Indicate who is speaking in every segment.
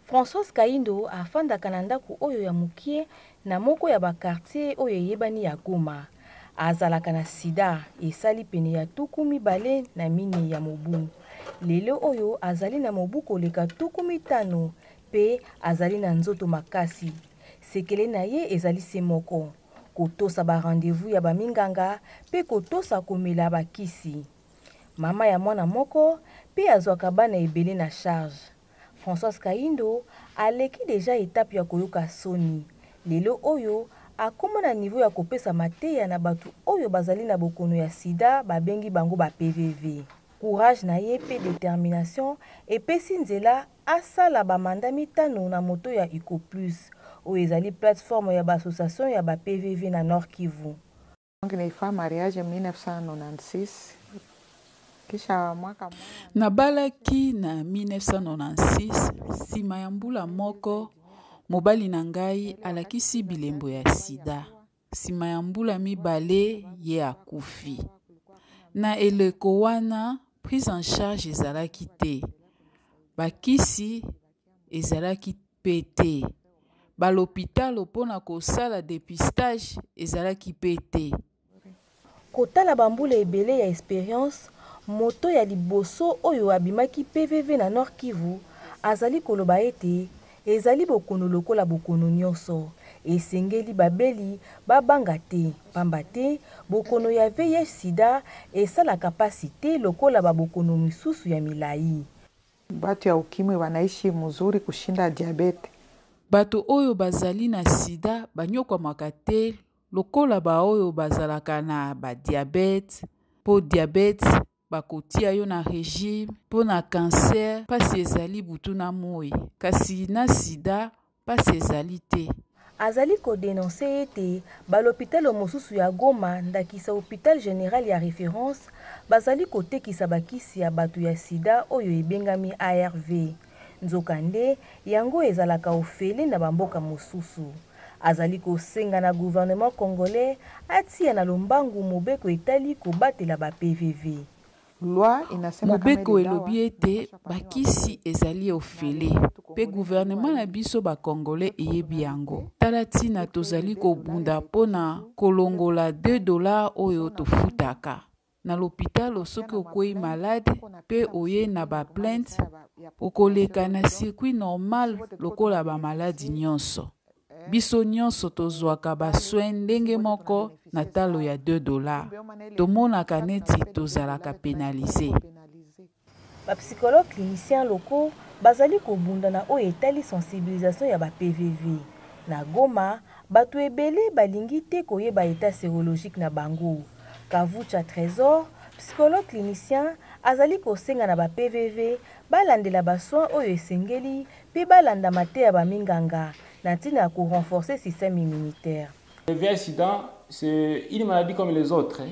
Speaker 1: Françoise Kaindo afandaka na ndako oyo ya mukie na moko ya bakartier oyo yebani ya Goma. Azalaka na sida esali pene ya tuku mibale na mine ya mobu. Lelo oyo azali na mobu koleka tuku mitano pe azali na nzoto makasi. Sekele na ye ezali se moko. Kotosa ba rendez-vous ya baminganga pe kotosa komela bakisi. Mama ya mwana moko pe azwaka bana ebele na charge. Françoise Kaindo aleki deja etape ya koyoka soni. Lelo oyo akoma na niveau ya kopesa mateya na batu oyo bazali na bokono ya sida babengi bango ba PVV. Courage na ye pe détermination epesi nzela asala ba manda mitano na moto ya Iko Plus oyo ezali plateforme ya ba association ya ba PVV na Nord-Kivu.
Speaker 2: Donc il fait mariage en 1996.
Speaker 3: Nabalaki na 1996 sima ya mbula moko mobali na ngai alakisi bilembo ya sida. Sima ya mbula mibale ye akufi. Na eleko wana prise en charge ezalaki te. Bakisi ezalaki pete. Ba l'hôpital pona kosala dépistage ezalaki pete.
Speaker 1: Kotala bambula ebele ya expérience moto ya liboso oyo abimaki PVV na Nord-Kivu azali koloba ete ezali bokono lokola bokono nyonso esengeli babeli babanga te pamba te bokono ya VIH sida esalaka pasi te lokola babokono misusu ya milayi.
Speaker 2: Bato ya ukimwi wanaishi mzuri kushinda diabete.
Speaker 3: Bato oyo bazali na sida banyokwamaka te lokola ba oyo bazalaka na ba diabete po diabete bakotia yo na régime po na cancer pasi ezali butu na moi kasi na sida pasi ezali te.
Speaker 1: Azali ko dénoncer ete ba l'hôpital mosusu ya Goma ndakisa hôpital général ya référence bazali kotekisa bakisi ya bato ya sida oyo ebengami ARV. Nzokande yango ezalaka ofele na bamboka mosusu. Azali kosenga na gouvernement congolais atia na lombangu mobeko etali kobatela ba PVV.
Speaker 3: Mobeko elobi ete bakisi ezali ofele pe gouvernement na biso ba congolais eyebi yango. Tala tina tozali kobunda pona kolongola $2 oyo tofutaka. Na l'hôpital soki okwei malade pe oye na ba plainte okoleka na circuit normal lokola ba maladi nyonso. Biso nyonso tozwaka ba soin ndenge moko na talo ya $2. Tomonaka neti tozalaka penalize.
Speaker 1: Ba psychologue clinicien locaux bazali kobunda na oyo etali sensibilisation ya ba PVV. Na Goma bato ebele balingi te koyeba état sérologique na bango. Kavucha Trésor, psychologue clinicien, azali kosenga na ba PVV, balandela ba soin oyo esengeli, pe balanda mateya ba minganga, na tina ko renforcer système immunitaire.
Speaker 4: Le VIH-Sida, c'est une maladie comme les autres.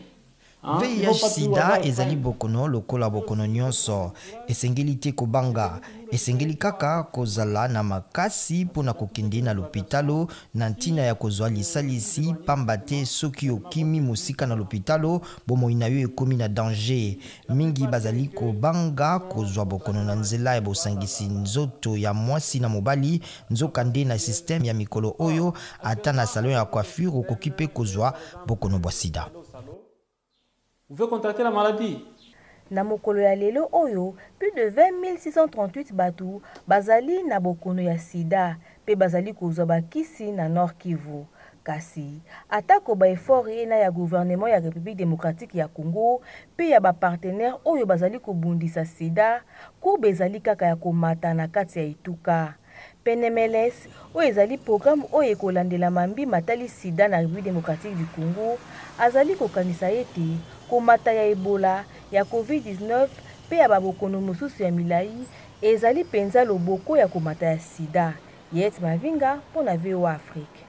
Speaker 5: VIH-Sida ezali bokono lokola bokono nyonso. Esengeli te kobanga. Esengeli kaka kozala na makasi pona kokende na l'hôpitalo na ntina ya kozwa lisalisi pamba te soki okimi mosika na l'hôpitalo bomoi na yo ekomi na danger. Mingi bazali kobanga kozwa bokono na nzela ya bosangisi nzoto ya mwasi na mobali nzokande na système ya mikolo oyo ata na salon ya coiffure okoki pe kozwa bokono bwa sida.
Speaker 4: Vous pouvez contracter la maladie.
Speaker 1: Na mokolo ya lelo oyo, plus de 20 638 batu bazali na bokono ya sida, pe bazali kozwa bakisi na Nord-Kivu. Kasi, atako ba effort ena ya gouvernement ya République démocratique ya Congo, pe ya ba partenaire oyo bazali kobundisa sida, ko bezali kaka ya komata na kati ya ituka. PNMLS oyo ezali programme oyo ekolandela mambi matali sida na République démocratique du Congo, azali kokanisa ete komata ya Ebola ya COVID-19 pe ya babokono mosusu ya milayi ezali penza loboko ya komata ya sida. Yeyette Mavinga pour la VOA Afrique.